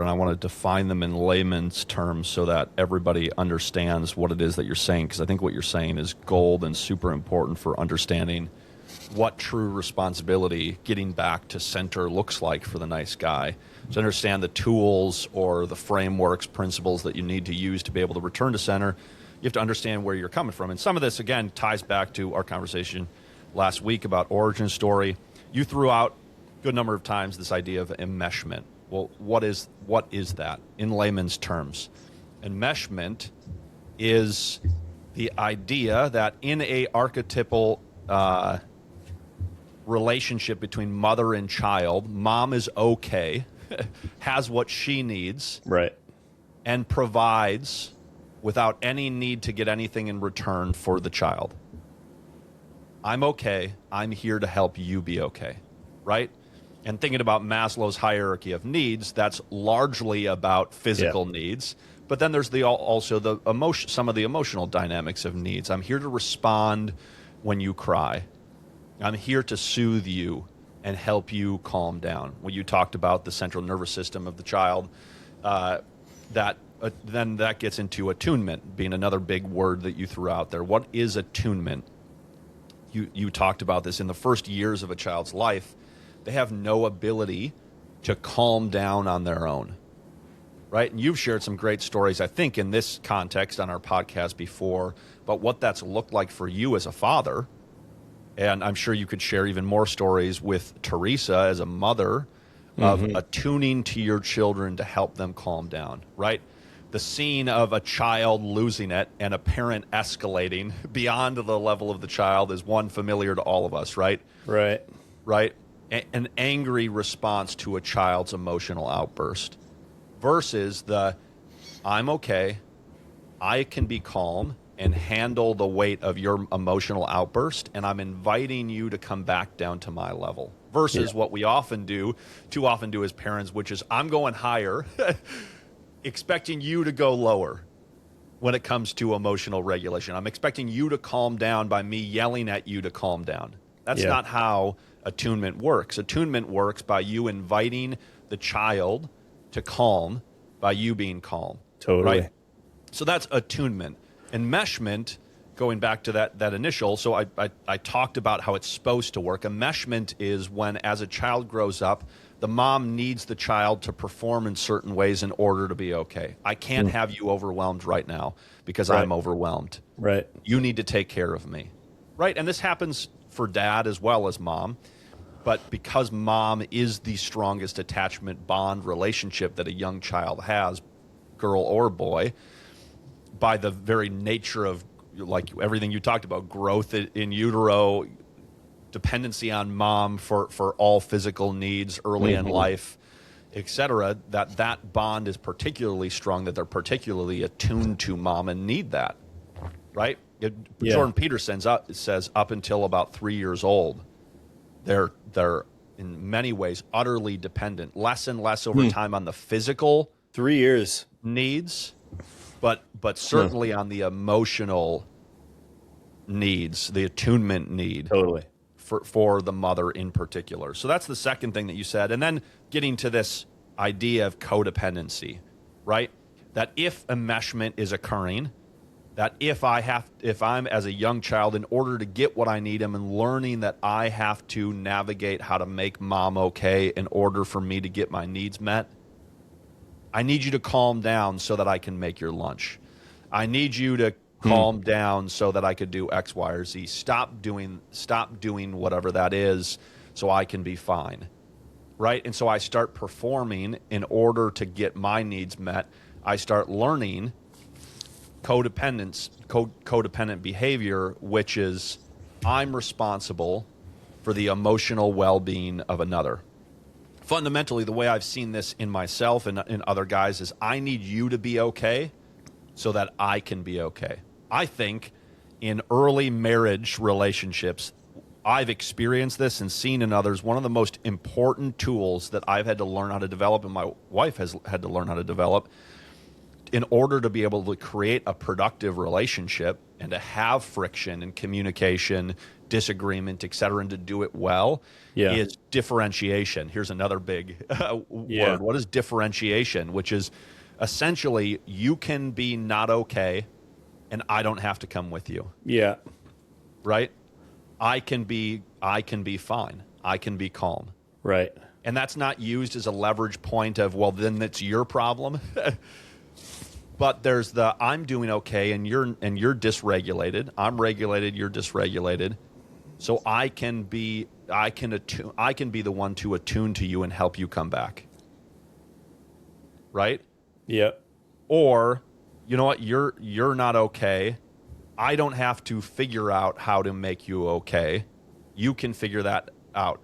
and I want to define them in layman's terms so that everybody understands what it is that you're saying, because I think what you're saying is gold and super important for understanding what true responsibility getting back to center looks like for the nice guy. To understand the tools or the frameworks, principles that you need to use to be able to return to center, you have to understand where you're coming from. And some of this, again, ties back to our conversation last week about origin story. You threw out a good number of times this idea of enmeshment. Well, what is that in layman's terms? Enmeshment is the idea that in a archetypal relationship between mother and child, mom is okay, has what she needs, right, and provides without any need to get anything in return for the child. I'm okay. I'm here to help you be okay, right? And thinking about Maslow's hierarchy of needs, that's largely about physical needs. But then there's also the some of the emotional dynamics of needs. I'm here to respond when you cry. I'm here to soothe you and help you calm down. When you talked about the central nervous system of the child, then that gets into attunement, being another big word that you threw out there. What is attunement? You talked about this in the first years of a child's life. They have no ability to calm down on their own, right? And you've shared some great stories, I think, in this context on our podcast before, about what that's looked like for you as a father. And I'm sure you could share even more stories with Teresa as a mother of attuning to your children to help them calm down, right? The scene of a child losing it and a parent escalating beyond the level of the child is one familiar to all of us, right? Right. Right? An angry response to a child's emotional outburst versus I'm okay, I can be calm and handle the weight of your emotional outburst, and I'm inviting you to come back down to my level. Versus what we too often do as parents, which is I'm going higher, expecting you to go lower when it comes to emotional regulation. I'm expecting you to calm down by me yelling at you to calm down. That's not how attunement works. Attunement works by you inviting the child to calm by you being calm. Totally. Right? So that's attunement. Enmeshment, going back to that initial, so I talked about how it's supposed to work. Enmeshment is when, as a child grows up, the mom needs the child to perform in certain ways in order to be okay. I can't have you overwhelmed right now because I'm overwhelmed. Right. You need to take care of me. Right? And this happens for dad as well as mom. But because mom is the strongest attachment bond relationship that a young child has, girl or boy, by the very nature of, like everything you talked about, growth in utero, dependency on mom for all physical needs early in life, etc., that bond is particularly strong, that they're particularly attuned to mom and need that, right? Jordan Peterson says up until about 3 years old, they're in many ways utterly dependent, less and less over time on the physical 3 years needs, but certainly on the emotional needs, the attunement need. Totally. For the mother in particular. So that's the second thing that you said. And then getting to this idea of codependency, right? That if enmeshment is occurring, that if I'm as a young child, in order to get what I need, I'm learning that I have to navigate how to make mom okay in order for me to get my needs met. I need you to calm down so that I can make your lunch. I need you to calm down so that I could do X, Y, or Z. Stop doing whatever that is so I can be fine, right? And so I start performing in order to get my needs met. I start learning codependent behavior, which is I'm responsible for the emotional well-being of another. Fundamentally, the way I've seen this in myself and in other guys is I need you to be okay so that I can be okay. I think in early marriage relationships, I've experienced this and seen in others, one of the most important tools that I've had to learn how to develop, and my wife has had to learn how to develop, in order to be able to create a productive relationship and to have friction and communication, disagreement, et cetera, and to do it well is differentiation. Here's another big word. What is differentiation? Which is essentially you can be not okay and I don't have to come with you. Yeah. Right? I can be fine. I can be calm. Right. And that's not used as a leverage point of, well, then that's your problem. But there's the I'm doing okay and you're dysregulated. I'm regulated, you're dysregulated. So I can be the one to attune to you and help you come back. Right? Yep. Or, you know what, you're not okay. I don't have to figure out how to make you okay. You can figure that out